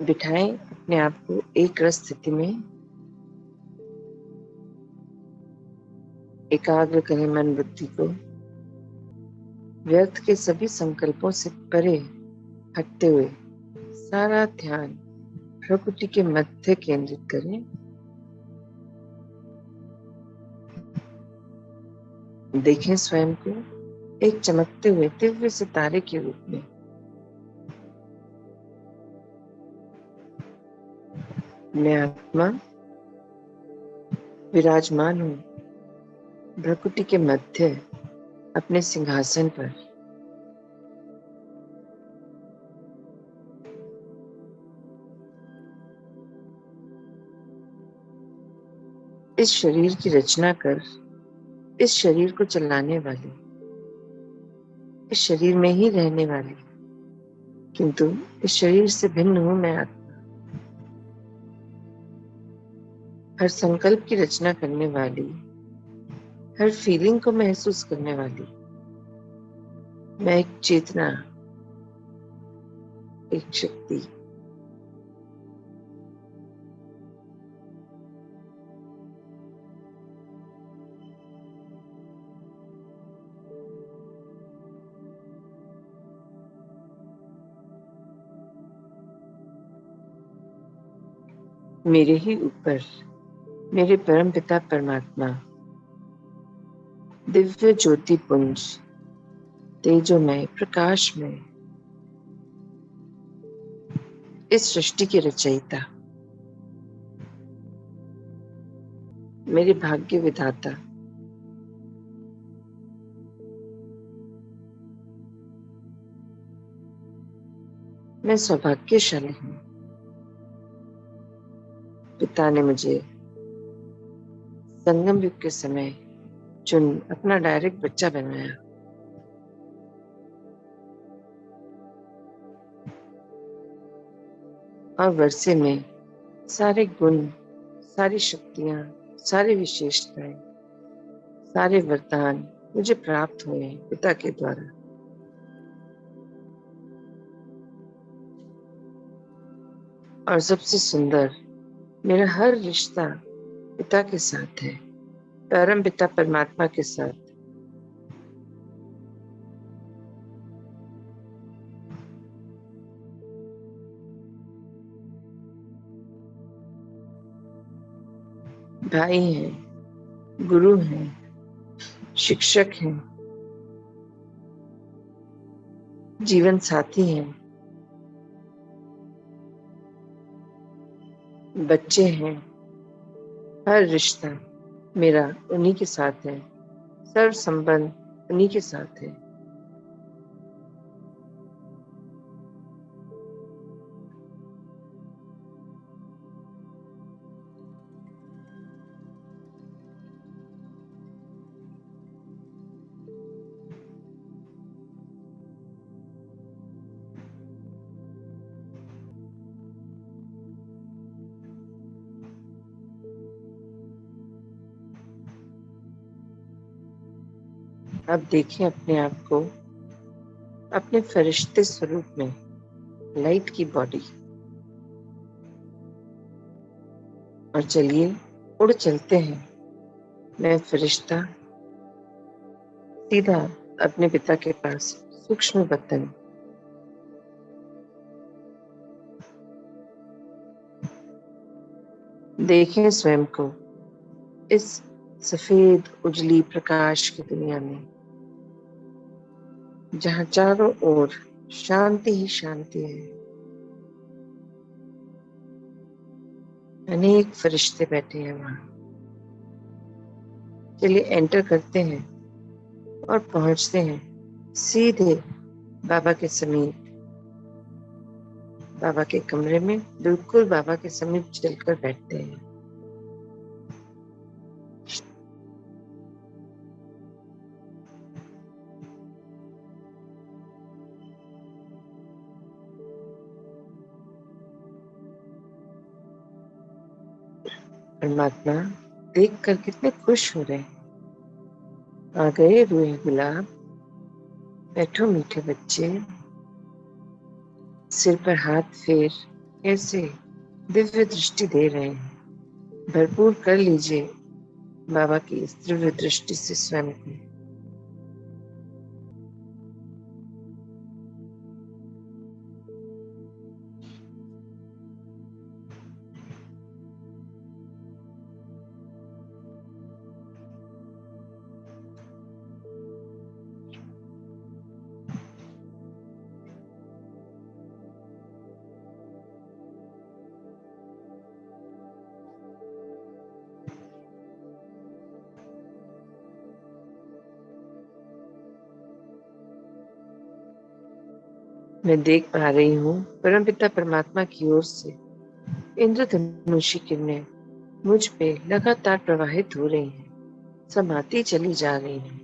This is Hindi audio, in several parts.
बिठाएं अपने आप को एक रस स्थिति में। एकाग्र करें मन बुद्धि को। व्यर्थ के सभी संकल्पों से परे हटते हुए सारा ध्यान प्रकृति के मध्य केंद्रित करें। देखें स्वयं को एक चमकते हुए दिव्य सितारे के रूप में। मैं आत्मा विराजमान हूँ प्रकृति के मध्य अपने सिंहासन पर। इस शरीर की रचना कर इस शरीर को चलाने वाली, इस शरीर में ही रहने वाली, किंतु इस शरीर से भिन्न हूं मैं आत्मा। हर संकल्प की रचना करने वाली, हर फीलिंग को महसूस करने वाली मैं एक चेतना, एक शक्ति। मेरे ही ऊपर मेरे परम पिता परमात्मा दिव्य ज्योति पुंज तेजोमय प्रकाशमय इस सृष्टि के रचयिता, मेरे भाग्य विधाता, मैं सौभाग्यशाली हूँ। पिता ने मुझे संगम युग के समय चुन अपना डायरेक्ट बच्चा बनाया। और वर्षे में सारे गुण, सारी शक्तियां, सारी विशेषताएं, सारे वरदान मुझे प्राप्त हुए पिता के द्वारा। और सबसे सुंदर मेरा हर रिश्ता पिता के साथ है, परम पिता परमात्मा के साथ। भाई हैं, गुरु हैं, शिक्षक हैं, जीवन साथी हैं, बच्चे हैं। हर रिश्ता मेरा उन्हीं के साथ है, सर्व संबंध उन्हीं के साथ है। अब देखें अपने आप को अपने फरिश्ते स्वरूप में, लाइट की बॉडी। और चलिए उड़ चलते हैं, मैं फरिश्ता सीधा अपने पिता के पास सूक्ष्म वतन। देखें स्वयं को इस सफेद उजली प्रकाश की दुनिया में, जहाँ चारों ओर शांति ही शांति है। अनेक फरिश्ते बैठे हैं वहां। चलिए एंटर करते हैं और पहुंचते हैं सीधे बाबा के समीप, बाबा के कमरे में बिल्कुल बाबा के समीप चलकर बैठते हैं। परमात्मा देखकर कितने खुश हो रहे हैं। आ गए रूहे गुलाब, बैठो मीठे बच्चे, सिर पर हाथ फेर कैसे दिव्य दृष्टि दे रहे हैं। भरपूर कर लीजिए बाबा की इस दिव्य दृष्टि से स्वयं को। मैं देख पा रही हूँ परमपिता परमात्मा की ओर से इंद्रधनुषी किरणें मुझ पे लगातार प्रवाहित हो रही हैं, समाती चली जा रही हैं।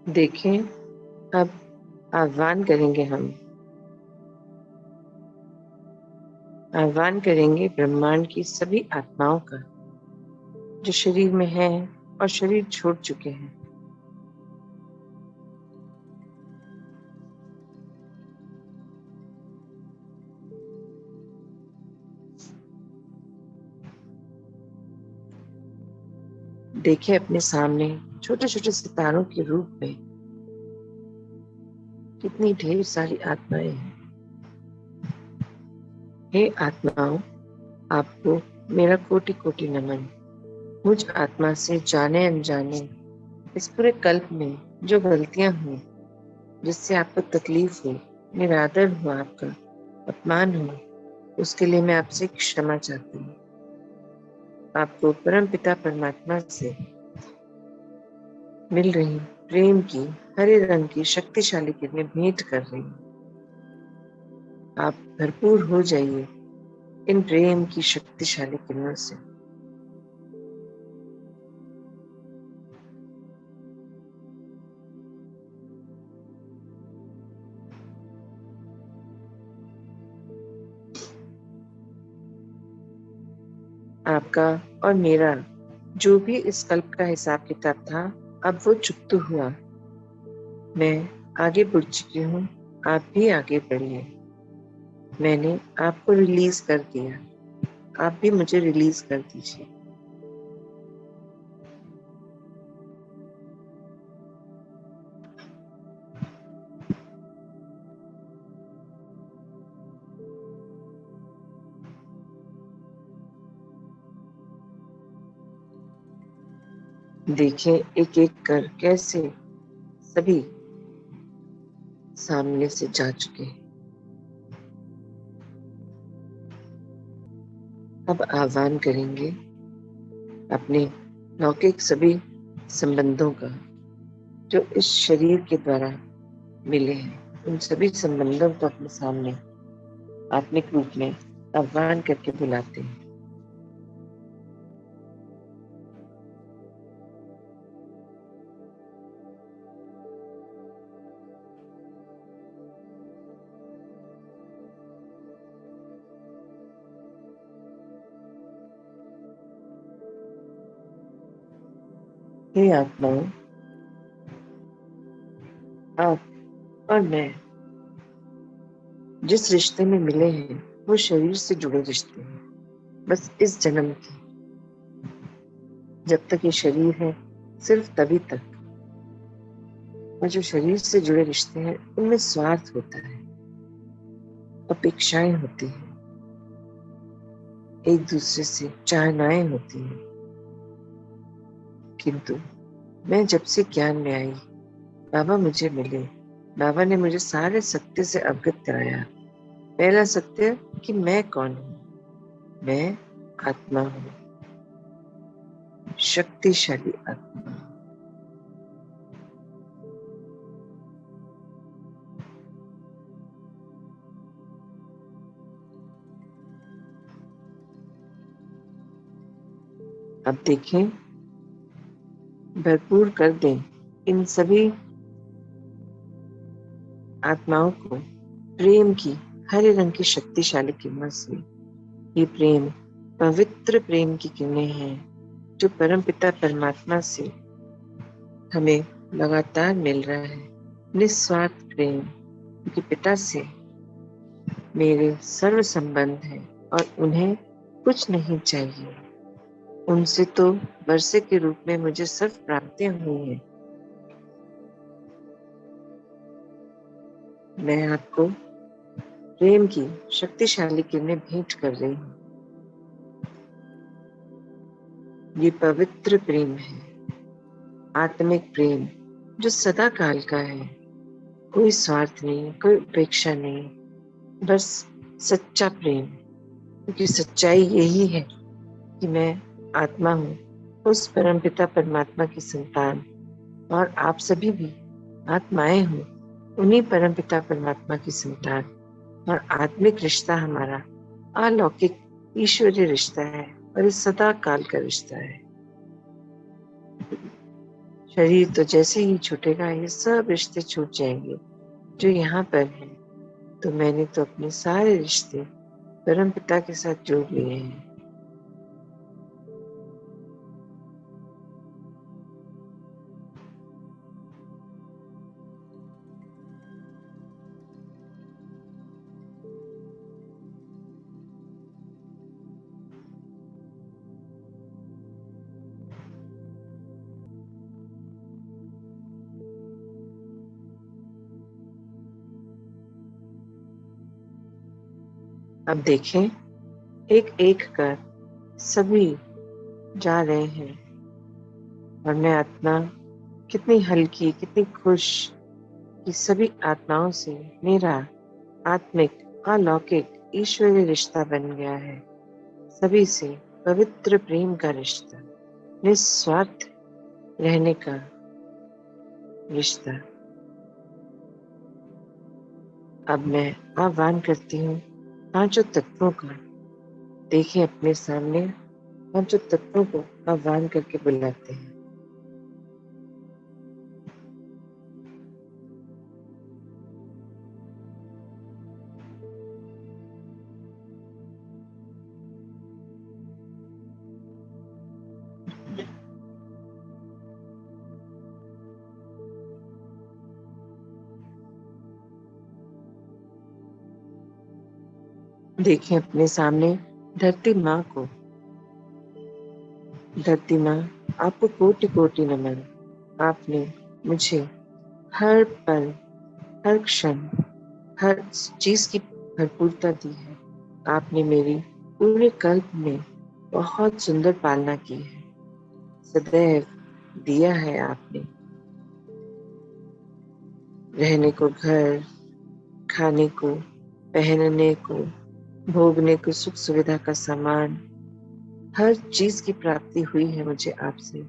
देखें, अब आह्वान करेंगे हम। आह्वान करेंगे ब्रह्मांड की सभी आत्माओं का जो शरीर में हैं और शरीर छोड़ चुके हैं। देखें अपने सामने छोटे छोटे सितारों के रूप में कितनी ढेर सारी आत्माएं हैं। हे आत्माओं, आपको मेरा कोटि कोटि नमन। मुझ आत्मा से जाने अनजाने इस पूरे कल्प में जो गलतियां हुई, जिससे आपको तकलीफ हुई, निरादर हुआ, आपका अपमान हुआ, उसके लिए मैं आपसे क्षमा चाहती हूँ। आपको परम पिता परमात्मा से मिल रही प्रेम की हरे रंग की शक्तिशाली किरणें भेंट कर रही हूँ। आप भरपूर हो जाइए इन प्रेम की शक्तिशाली किरणों से। आपका और मेरा जो भी इस कल्प का हिसाब किताब था, अब वो चुकता हुआ। मैं आगे बढ़ चुकी हूँ, आप भी आगे बढ़िए। मैंने आपको रिलीज कर दिया, आप भी मुझे रिलीज कर दीजिए। देखें एक एक कर कैसे सभी सामने से जा चुके हैं। अब आह्वान करेंगे अपने लौकिक सभी संबंधों का जो इस शरीर के द्वारा मिले हैं, उन सभी संबंधों को अपने सामने आत्मिक रूप में आह्वान करके बुलाते हैं। हे आत्माओं, आप और मैं जिस रिश्ते में मिले हैं वो शरीर से जुड़े रिश्ते हैं, बस इस जन्म के। जब तक ये शरीर है सिर्फ तभी तक। और जो शरीर से जुड़े रिश्ते हैं उनमें स्वार्थ होता है, अपेक्षाएं होती हैं, एक दूसरे से चाहनाएं होती हैं। किंतु मैं जब से ज्ञान में आई, बाबा मुझे मिले, बाबा ने मुझे सारे सत्य से अवगत कराया। पहला सत्य कि मैं कौन हूँ। मैं आत्मा हूँ, शक्तिशाली आत्मा। अब देखें, भरपूर कर दें इन सभी आत्माओं को प्रेम की हरे रंग की शक्तिशाली किरणों से। ये प्रेम पवित्र प्रेम की किरणें हैं जो परमपिता परमात्मा से हमें लगातार मिल रहा है। निस्वार्थ प्रेम, क्योंकि पिता से मेरे सर्व संबंध हैं और उन्हें कुछ नहीं चाहिए। उनसे तो वर्षे के रूप में मुझे सर्व प्राप्तियां हुई हैं। मैं आपको प्रेम की शक्तिशाली किरणें भेंट कर रही हूँ। ये पवित्र प्रेम है, आत्मिक प्रेम जो सदा काल का है। कोई स्वार्थ नहीं, कोई उपेक्षा नहीं, बस सच्चा प्रेम। क्योंकि सच्चाई यही है कि मैं आत्मा हूँ, उस परमपिता परमात्मा की संतान, और आप सभी भी आत्माएं हो, उन्हीं परमपिता परमात्मा की संतान। और आत्मिक रिश्ता हमारा अलौकिक ईश्वरीय रिश्ता है और ये सदा काल का रिश्ता है। शरीर तो जैसे ही छूटेगा ये सब रिश्ते छूट जाएंगे जो यहाँ पर हैं। तो मैंने तो अपने सारे रिश्ते परम पिता के साथ जोड़ लिए हैं। अब देखें, एक एक कर सभी जा रहे हैं और मैं आत्मा कितनी हल्की, कितनी खुश कि सभी आत्माओं से मेरा आत्मिक अलौकिक ईश्वरीय रिश्ता बन गया है। सभी से पवित्र प्रेम का रिश्ता, निस्वार्थ रहने का रिश्ता। अब मैं आह्वान करती हूँ पांचों तत्वों का। देखिए अपने सामने पांचों तत्वों को आह्वान करके बुलाते हैं। देखिए अपने सामने धरती माँ को। धरती माँ, आपको कोटि कोटि नमन। आपने मुझे हर पल, हर क्षण, हर चीज की भरपूरता दी है। आपने मेरी पूरे कल्प में बहुत सुंदर पालना की है। सदैव दिया है आपने रहने को घर, खाने को, पहनने को, भोगने को, सुख सुविधा का सामान, हर चीज की प्राप्ति हुई है मुझे आपसे।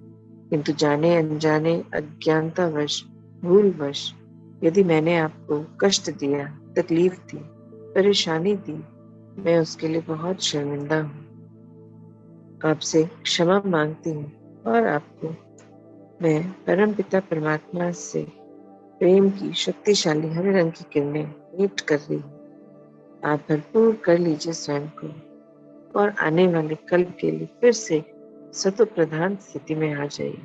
किंतु जाने अनजाने, अज्ञानतावश, भूलवश यदि मैंने आपको कष्ट दिया, तकलीफ दी, परेशानी दी, मैं उसके लिए बहुत शर्मिंदा हूँ। आपसे क्षमा मांगती हूँ और आपको मैं परम पिता परमात्मा से प्रेम की शक्तिशाली हरे रंग की किरणें भेंट कर रही हूँ। आप भरपूर कर लीजिए स्वयं को और आने वाले कल्प के लिए फिर से सतो प्रधान स्थिति में आ जाइए।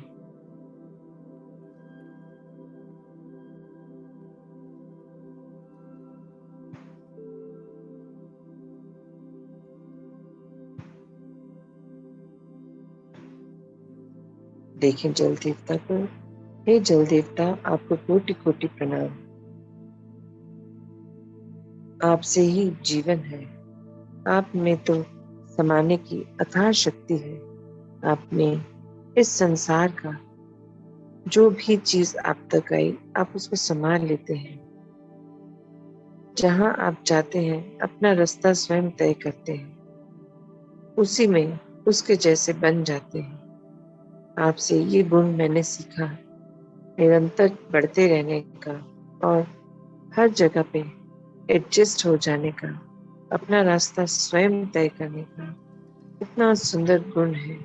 देखें जल देवता को। हे जल देवता, आपको कोटि कोटि प्रणाम। आपसे ही जीवन है। आप में तो समाने की अथाह शक्ति है। आपने इस संसार का जो भी चीज आप तक आई, आप उसको संभाल लेते हैं। जहां आप जाते हैं अपना रास्ता स्वयं तय करते हैं, उसी में उसके जैसे बन जाते हैं। आपसे ये गुण मैंने सीखा, निरंतर बढ़ते रहने का और हर जगह पे एडजस्ट हो जाने का, अपना रास्ता स्वयं तय करने का। इतना सुंदर गुण है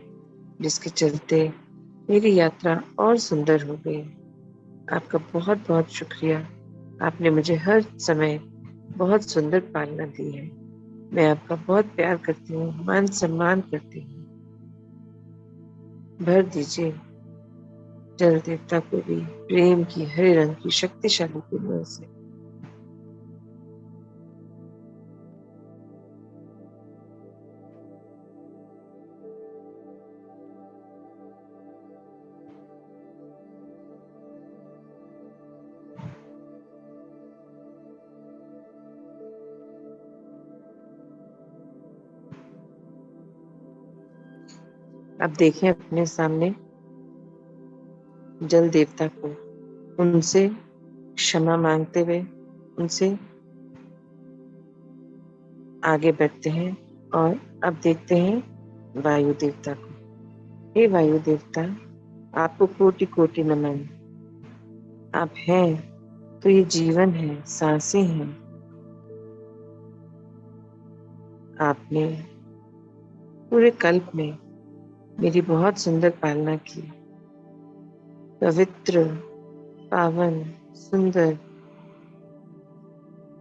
जिसके चलते मेरी यात्रा और सुंदर हो गई। आपका बहुत बहुत शुक्रिया। आपने मुझे हर समय बहुत सुंदर पालना दी है। मैं आपका बहुत प्यार करती हूँ, मान सम्मान करती हूँ। भर दीजिए जल देवता को भी प्रेम की हरे रंग की शक्तिशाली किरणों से। अब देखें अपने सामने जल देवता को, उनसे क्षमा मांगते हुए उनसे आगे बढ़ते हैं। और अब देखते हैं वायु देवता को। हे वायु देवता, आपको कोटि कोटि नमन। आप हैं तो ये जीवन है, सांसें हैं। आपने पूरे कल्प में मेरी बहुत सुंदर पालना की। पवित्र, पावन, सुंदर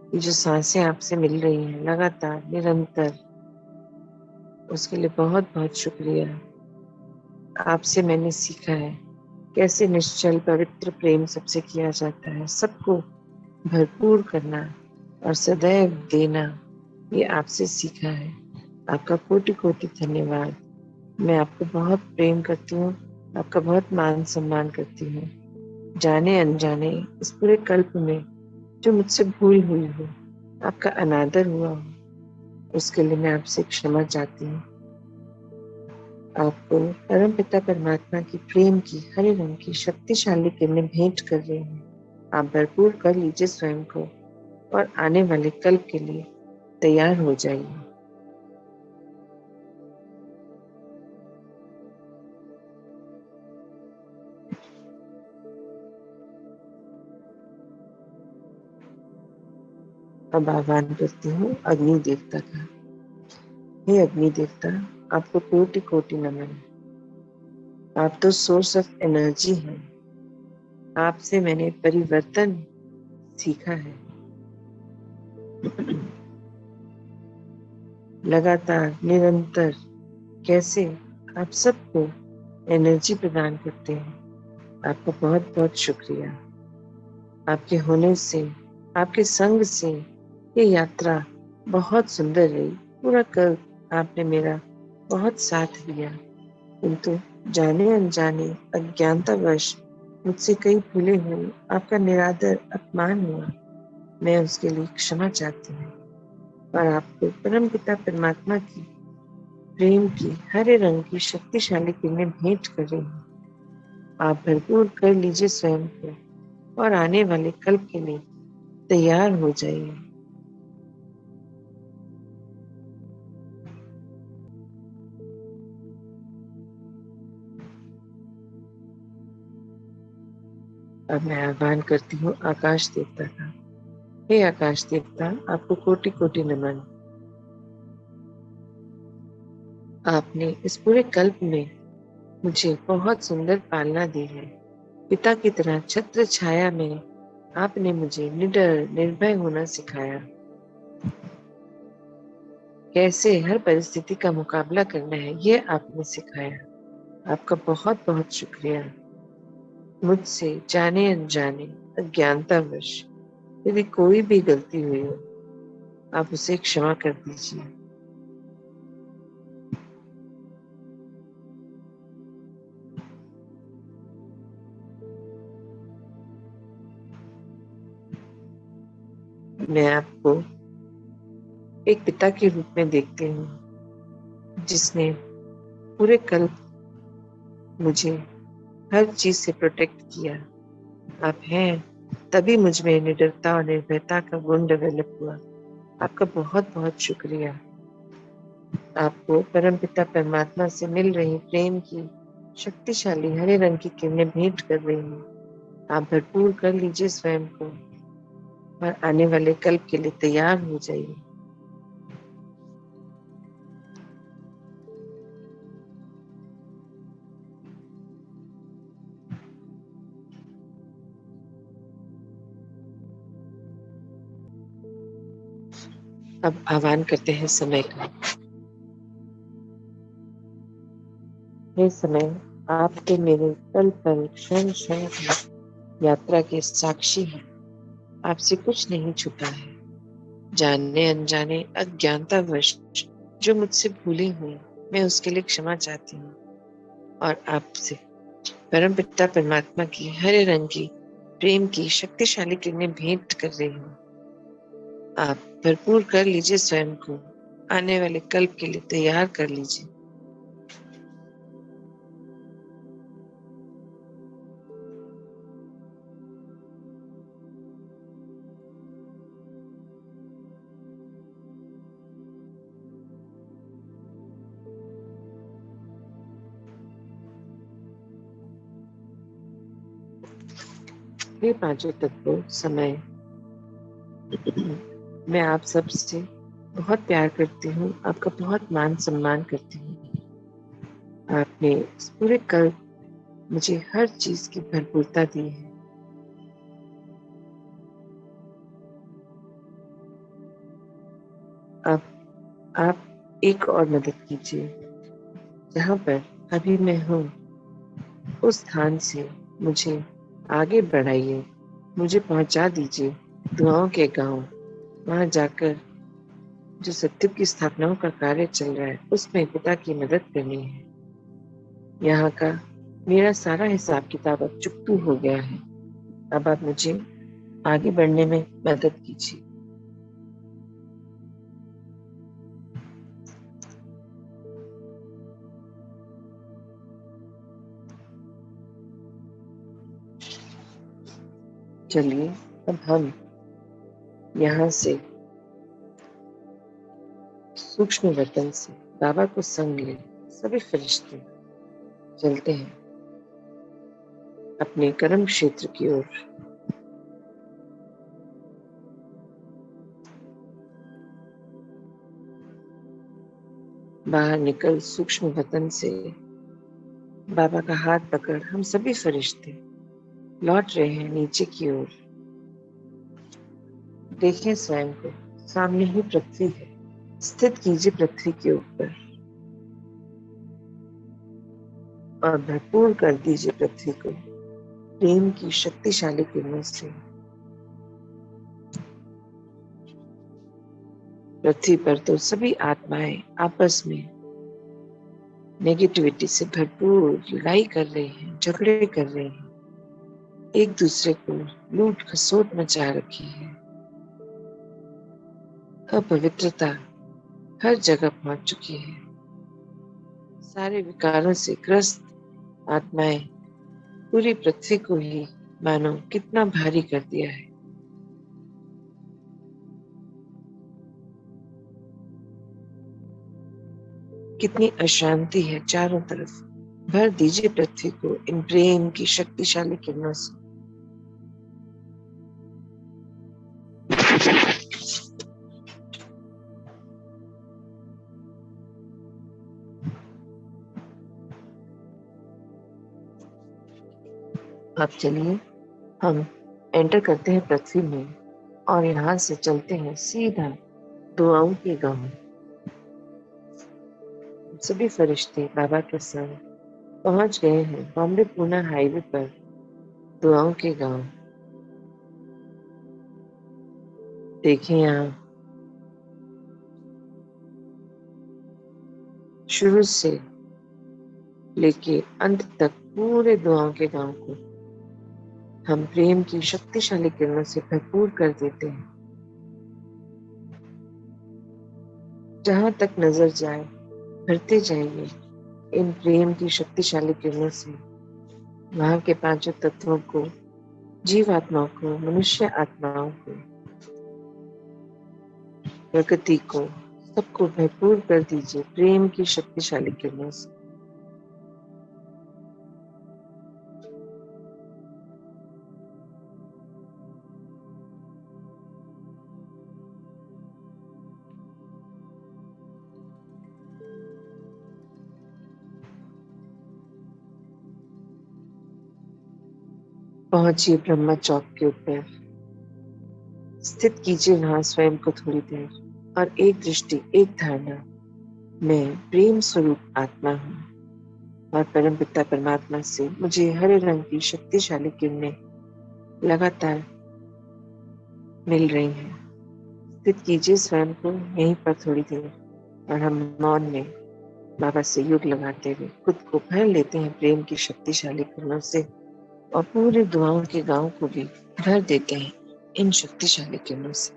ये जो सांसें आपसे मिल रही हैं लगातार, निरंतर, उसके लिए बहुत बहुत शुक्रिया। आपसे मैंने सीखा है कैसे निश्चल पवित्र प्रेम सबसे किया जाता है। सबको भरपूर करना और सदैव देना, ये आपसे सीखा है। आपका कोटि कोटि धन्यवाद। मैं आपको बहुत प्रेम करती हूँ, आपका बहुत मान सम्मान करती हूँ। जाने अनजाने इस पूरे कल्प में जो मुझसे भूल हुई हो, आपका अनादर हुआ हो, उसके लिए मैं आपसे क्षमा चाहती हूँ। आपको परम पिता परमात्मा की प्रेम की हरे रंग की शक्तिशाली किरणें भेंट कर रही हूँ। आप भरपूर कर लीजिए स्वयं को और आने वाले कल्प के लिए तैयार हो जाइए। अब आह्वान करती हूँ अग्नि देवता का। हे अग्नि देवता, आपको कोटि कोटि नमन। आप तो सोर्स ऑफ एनर्जी हैं। आपसे मैंने परिवर्तन सीखा है। लगातार, निरंतर कैसे आप सबको एनर्जी प्रदान करते हैं। आपका बहुत बहुत शुक्रिया। आपके होने से, आपके संग से ये यात्रा बहुत सुंदर रही। पूरा कल आपने मेरा बहुत साथ दिया, किंतु जाने अनजाने अज्ञानतावश मुझसे कई भूले हुए आपका निरादर अपमान हुआ। मैं उसके लिए क्षमा चाहती हूँ और आपको परम पिता परमात्मा की प्रेम की हरे रंग की शक्तिशाली किरणें भेंट कर रही हूँ। आप भरपूर कर लीजिए स्वयं को और आने वाले कल्प के लिए तैयार हो जाइए। अब मैं आह्वान करती हूँ आकाश देवता का। हे आकाश देवता, आपको कोटि कोटि नमन। आपने इस पूरे कल्प में मुझे बहुत सुंदर पालना दी है। पिता की तरह छत्र छाया में आपने मुझे निडर निर्भय होना सिखाया। कैसे हर परिस्थिति का मुकाबला करना है, ये आपने सिखाया। आपका बहुत बहुत शुक्रिया। मुझसे जाने अनजाने अज्ञानतावश यदि कोई भी गलती हुई हो, आप उसे क्षमा कर दीजिए। मैं आपको एक पिता के रूप में देखती हूँ, जिसने पूरे कल मुझे हर चीज से प्रोटेक्ट किया। आप हैं तभी मुझ में निडरता और निर्भयता का गुण डेवलप हुआ। आपका बहुत बहुत शुक्रिया। आपको परमपिता परमात्मा से मिल रही प्रेम की शक्तिशाली हरे रंग की किरणें भेंट कर रही हूँ। आप भरपूर कर लीजिए स्वयं को और आने वाले कल्प के लिए तैयार हो जाइए। अब आह्वान करते हैं समय का। हे समय, आपके मेरे पल पल क्षण क्षण की यात्रा के साक्षी हैं। आपसे कुछ नहीं छुपा है। जानने अनजाने अज्ञानतावश जो मुझसे भूले हुई, मैं उसके लिए क्षमा चाहती हूँ और आपसे परम पिता परमात्मा की हरे रंग की प्रेम की शक्तिशाली किरणें भेंट कर रही हूँ। आप भरपूर कर लीजिए स्वयं को, आने वाले कल्प के लिए तैयार कर लीजिए। ये पांचों तत्वों समय, मैं आप सबसे बहुत प्यार करती हूँ, आपका बहुत मान सम्मान करती हूँ। आपने इस पूरे कल मुझे हर चीज की भरपूरता दी है। अब आप एक और मदद कीजिए। जहाँ पर अभी मैं हूँ उस स्थान से मुझे आगे बढ़ाइए, मुझे पहुंचा दीजिए दुआओं के गांव। वहां जाकर जो सत्य की स्थापनाओं का कार्य चल रहा है उसमें पिता की मदद करनी है। यहाँ का मेरा सारा हिसाब किताब अब चुकतू हो गया है। अब आप मुझे आगे बढ़ने में मदद कीजिए। चलिए अब हम यहाँ से सूक्ष्म वतन से बाबा को संग ले सभी फरिश्ते चलते हैं अपने कर्म क्षेत्र की ओर। बाहर निकल सूक्ष्म वतन से बाबा का हाथ पकड़ हम सभी फरिश्ते लौट रहे हैं नीचे की ओर। देखें स्वयं को, सामने ही पृथ्वी है। स्थित कीजिए पृथ्वी के ऊपर और भरपूर कर दीजिए पृथ्वी को प्रेम की शक्तिशाली किरणों से। पृथ्वी पर तो सभी आत्माएं आपस में नेगेटिविटी से भरपूर लड़ाई कर रहे हैं, झगड़े कर रहे हैं, एक दूसरे को लूट खसोट मचा रखी है। अपवित्रता हर जगह पहुंच चुकी है। सारे विकारों से ग्रस्त आत्माएं पूरी पृथ्वी को ही मानो कितना भारी कर दिया है। कितनी अशांति है चारों तरफ। भर दीजिए पृथ्वी को इन प्रेम की शक्तिशाली किरणों से। अब चलिए हम एंटर करते हैं पृथ्वी में और यहाँ से चलते हैं सीधा दुआओं के गांव। सभी फरिश्ते बाबा के संग पहुंच गए हैं बॉम्बे पूना हाईवे पर दुआओं के गांव। देखें यहाँ शुरू से लेके अंत तक पूरे दुआओं के गांव को हम प्रेम की शक्तिशाली किरणों से भरपूर कर देते हैं। जहां तक नजर जाए भरते जाइए इन प्रेम की शक्तिशाली किरणों से। वहां के पांचों तत्वों को, जीव आत्माओं को, मनुष्य आत्माओं को, प्रकृति को, सबको भरपूर कर दीजिए प्रेम की शक्तिशाली किरणों से। पहुंचिए ब्रह्मा चौक के ऊपर, स्थित कीजिए वहां स्वयं को थोड़ी देर और एक दृष्टि, एक धारणा, मैं प्रेम स्वरूप आत्मा हूँ और परम पिता परमात्मा से मुझे हरे रंग की शक्तिशाली किरणें लगातार मिल रही हैं। स्थित कीजिए स्वयं को यहीं पर थोड़ी देर और हम मौन में बाबा से युग लगाते हुए खुद को भर लेते हैं प्रेम की शक्तिशाली किरणों से और पूरे दुआओं के गांव को भी भर देते हैं इन शक्तिशाली किरणों से।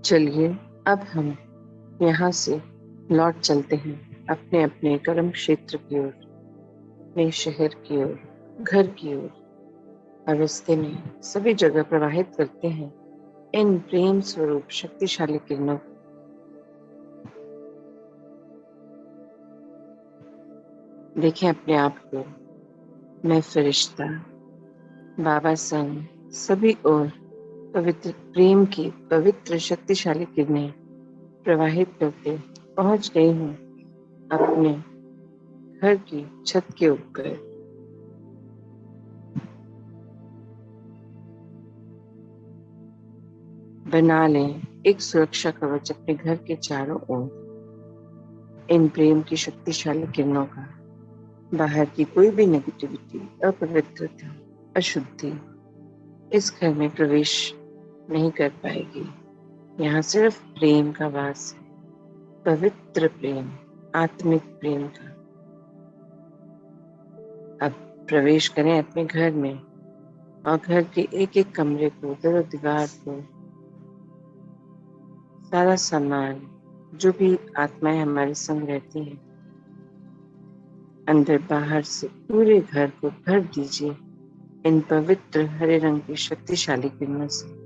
चलिए अब हम यहाँ से लौट चलते हैं अपने अपने कर्म क्षेत्र की ओर, अपने शहर की ओर, घर की ओर, और रास्ते में सभी जगह प्रवाहित करते हैं इन प्रेम स्वरूप शक्तिशाली किरणों। देखें अपने आप को, मैं फरिश्ता, बाबा संग, सभी ओर पवित्र प्रेम की पवित्र शक्तिशाली किरणें प्रवाहित करते पहुंच गई हूँ अपने घर की छत के ऊपर। बना लें एक सुरक्षा कवच अपने घर के चारों ओर इन प्रेम की शक्तिशाली किरणों का। बाहर की कोई भी नेगेटिविटी, अपवित्रता, अशुद्धि इस घर में प्रवेश नहीं कर पाएगी। यहाँ सिर्फ प्रेम का वास है, पवित्र प्रेम, आत्मिक प्रेम का। अब प्रवेश करें अपने घर में और घर के एक एक कमरे को, दर दीवार को, सारा सामान, जो भी आत्माएं हमारे संग रहती हैं, अंदर बाहर से पूरे घर को भर दीजिए इन पवित्र हरे रंग की शक्तिशाली किरणों से।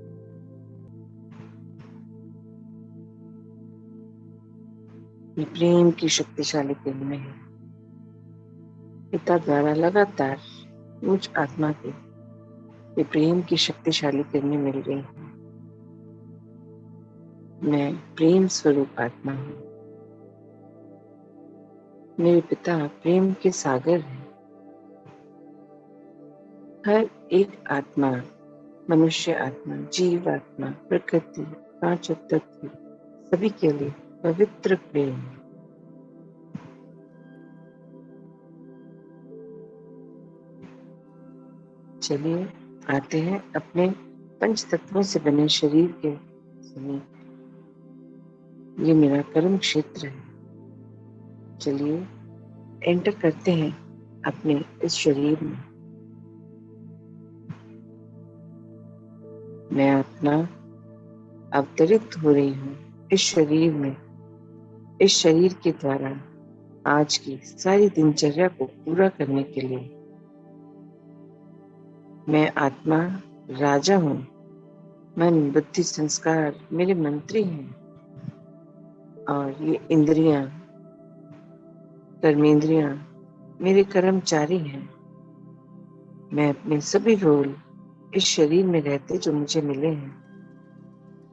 ये प्रेम की शक्तिशाली किरणें हैं। पिता द्वारा लगातार मुझ आत्मा को ये प्रेम की शक्तिशाली किरणें मिल रही हैं। मैं प्रेम स्वरूप आत्मा हूँ। मेरे पिता प्रेम के सागर हैं। हर एक आत्मा, मनुष्य आत्मा, जीव आत्मा, प्रकृति, पांच तत्व, सभी के लिए पवित्र प्रेम। चलिए आते हैं अपने पंच तत्वों से बने शरीर के समीप। ये मेरा कर्म क्षेत्र है। चलिए एंटर करते हैं अपने इस शरीर में। मैं अपना अवतरित हो रही हूँ इस शरीर में। इस शरीर के द्वारा आज की सारी दिनचर्या को पूरा करने के लिए मैं आत्मा राजा हूँ। मन, बुद्धि, संस्कार मेरे मंत्री हैं और ये इंद्रियां, कर्मेंद्रियां मेरे कर्मचारी हैं। मैं अपने सभी रोल इस शरीर में रहते जो मुझे मिले हैं,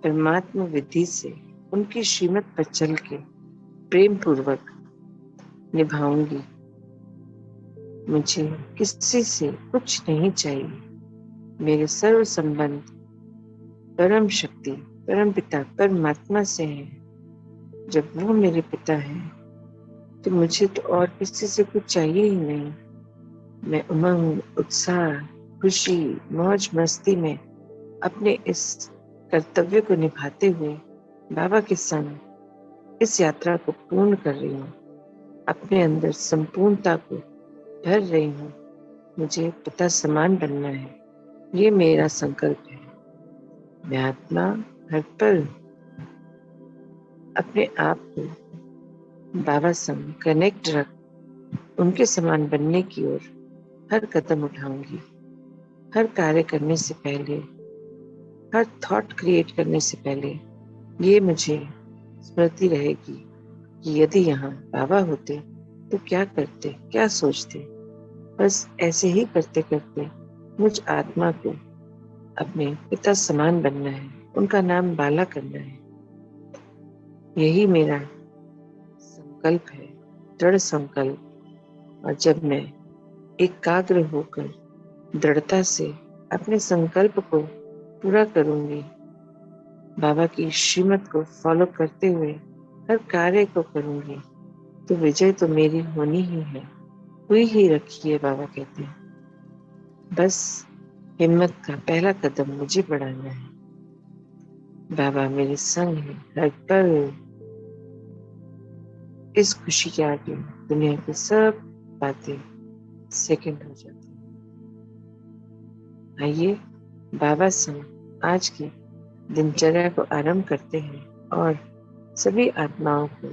परमात्मा विधि से उनकी श्रीमत पर चल के प्रेम पूर्वक निभाऊंगी। मुझे किसी से कुछ नहीं चाहिए। मेरे सर्व संबंध परम शक्ति, परम पिता, परमात्मा से है। जब वो मेरे पिता है तो मुझे तो और किसी से कुछ चाहिए ही नहीं। मैं उमंग, उत्साह, खुशी, मौज मस्ती में अपने इस कर्तव्य को निभाते हुए बाबा के संग इस यात्रा को पूर्ण कर रही हूँ। अपने अंदर संपूर्णता को भर रही हूँ। मुझे पिता समान बनना है, ये मेरा संकल्प है। मैं आत्मा हर पल अपने आप को बाबा संग कनेक्ट रख उनके समान बनने की ओर हर कदम उठाऊंगी। हर कार्य करने से पहले, हर थॉट क्रिएट करने से पहले ये मुझे स्मृति रहेगी कि यदि यहाँ बाबा होते तो क्या करते, क्या सोचते। बस ऐसे ही करते करते मुझ आत्मा को अपने पिता समान बनना है, उनका नाम बाला करना है। यही मेरा संकल्प है, दृढ़ संकल्प। और जब मैं एकाग्र होकर दृढ़ता से अपने संकल्प को पूरा करूंगी, बाबा की श्रीमत को फॉलो करते हुए हर कार्य को करूंगी, तो विजय तो मेरी होनी ही है, हुई ही रखी है। बाबा कहते हैं बस हिम्मत का पहला कदम मुझे बढ़ाना है। बाबा मेरे संग है हर पल। इस खुशी के आगे दुनिया की सब बातें सेकंड हो जाती हैं। आइए बाबा संग आज की दिनचर्या को आरंभ करते हैं और सभी आत्माओं को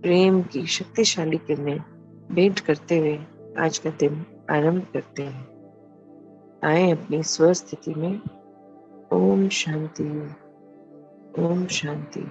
प्रेम की शक्तिशाली किरणें भेंट करते हुए आज का दिन आरंभ करते हैं। आए अपनी स्वस्थिति में। ओम शांति, ओम शांति।